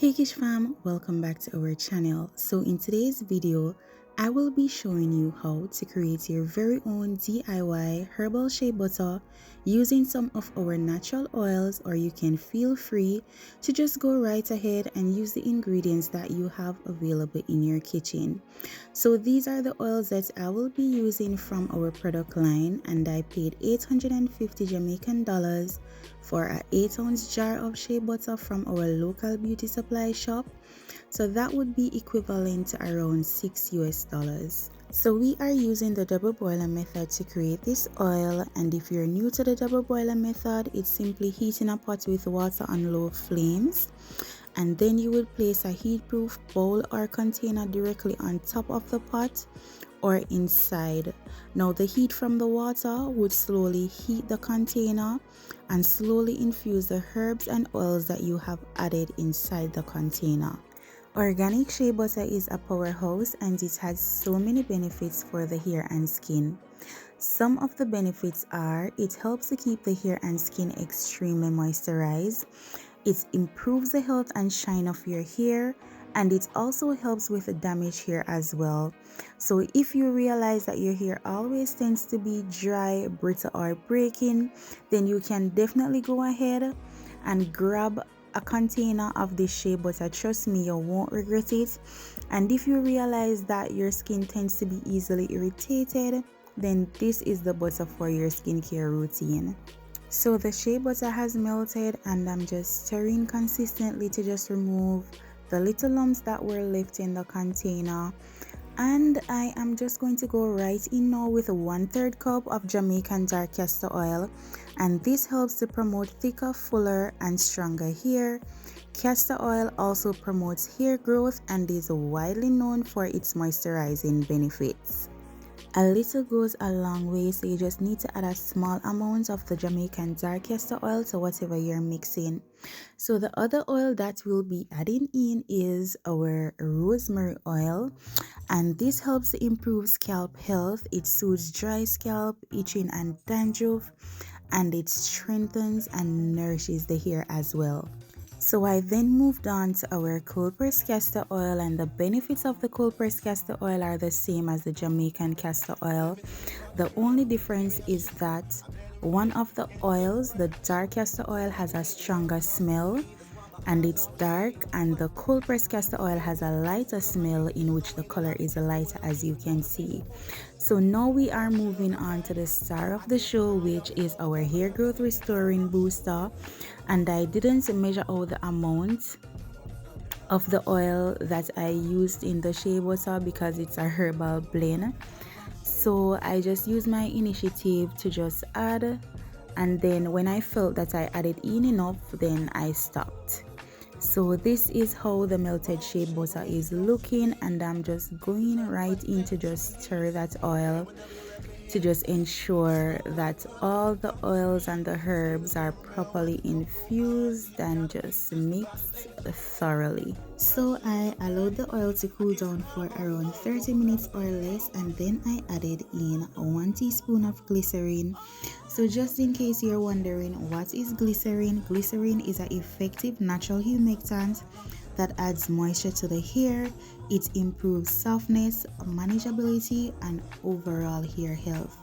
Hey Kish fam, welcome back to our channel. So in today's video, I will be showing you how to create your very own DIY herbal shea butter using some of our natural oils, or you can feel free to just go right ahead and use the ingredients that you have available in your kitchen. So these are the oils that I will be using from our product line, and I paid 850 Jamaican dollars for an 8-ounce jar of shea butter from our local beauty supply shop. So that would be equivalent to around $6 US. So we are using the double boiler method to create this oil, and if you're new to the double boiler method, it's simply heating a pot with water on low flames, and then you would place a heat-proof bowl or container directly on top of the pot or inside. Now the heat from the water would slowly heat the container and slowly infuse the herbs and oils that you have added inside the container. Organic shea butter is a powerhouse, and it has so many benefits for the hair and skin. Some of the benefits are: it helps to keep the hair and skin extremely moisturized, it improves the health and shine of your hair, and it also helps with damaged hair as well. So if you realize that your hair always tends to be dry, brittle, or breaking, then you can definitely go ahead and grab a container of this shea butter. Trust me, you won't regret it. And if you realize that your skin tends to be easily irritated, then this is the butter for your skincare routine. So the shea butter has melted, and I'm just stirring consistently to just remove the little lumps that were left in the container. And I am just going to go right in now with 1/3 cup of Jamaican dark castor oil, and this helps to promote thicker, fuller, and stronger hair. Castor oil also promotes hair growth and is widely known for its moisturizing benefits. A little goes a long way, so you just need to add a small amount of the Jamaican dark castor oil to whatever you're mixing. So the other oil that we'll be adding in is our rosemary oil, and this helps to improve scalp health. It soothes dry scalp, itching, and dandruff, and it strengthens and nourishes the hair as well. So I then moved on to our cold pressed castor oil, and the benefits of the cold pressed castor oil are the same as the Jamaican castor oil. The only difference is that one of the oils, the dark castor oil, has a stronger smell and it's dark, and the cold pressed castor oil has a lighter smell in which the color is lighter, as you can see. So now we are moving on to the star of the show, which is our hair growth restoring booster. And I didn't measure out the amount of the oil that I used in the shea butter because it's a herbal blend. So I just used my initiative to just add, and then when I felt that I added in enough, then I stopped. So this is how the melted shea butter is looking, and I'm just going right in to just stir that oil to just ensure that all the oils and the herbs are properly infused and just mixed thoroughly. So I allowed the oil to cool down for around 30 minutes or less, and then I added in 1 teaspoon of glycerine. So just in case you're wondering what is glycerine, glycerine is an effective natural humectant that adds moisture to the hair. It improves softness, manageability, and overall hair health.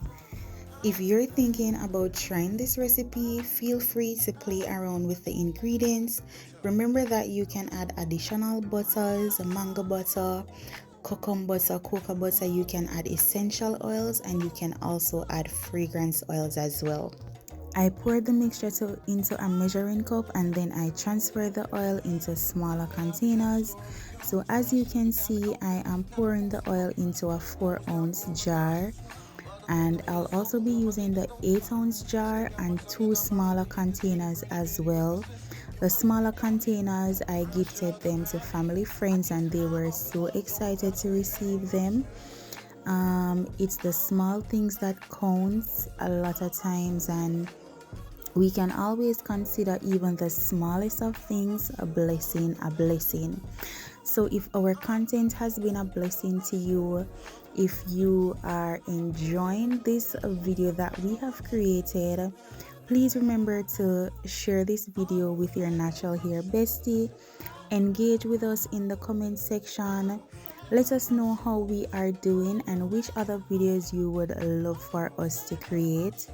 If you're thinking about trying this recipe, feel free to play around with the ingredients. Remember that you can add additional butters, mango butter, cucumber butter, cocoa butter. You can add essential oils, and you can also add fragrance oils as well. I poured the mixture into a measuring cup, and then I transferred the oil into smaller containers. So as you can see, I am pouring the oil into a 4-ounce jar, and I'll also be using the 8-ounce jar and 2 smaller containers as well. The smaller containers, I gifted them to family friends, and they were so excited to receive them. It's the small things that counts a lot of times, and we can always consider even the smallest of things a blessing, a blessing. So if our content has been a blessing to you, if you are enjoying this video that we have created, please remember to share this video with your natural hair bestie Engage with us in the comment section. Let us know how we are doing and which other videos you would love for us to create.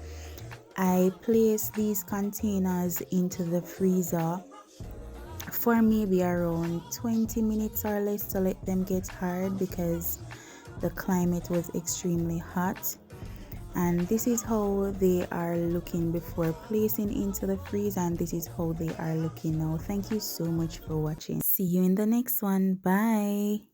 I place these containers into the freezer for maybe around 20 minutes or less to let them get hard because the climate was extremely hot. And this is how they are looking before placing into the freezer, and this is how they are looking now. Thank you so much for watching. See you in the next one. Bye.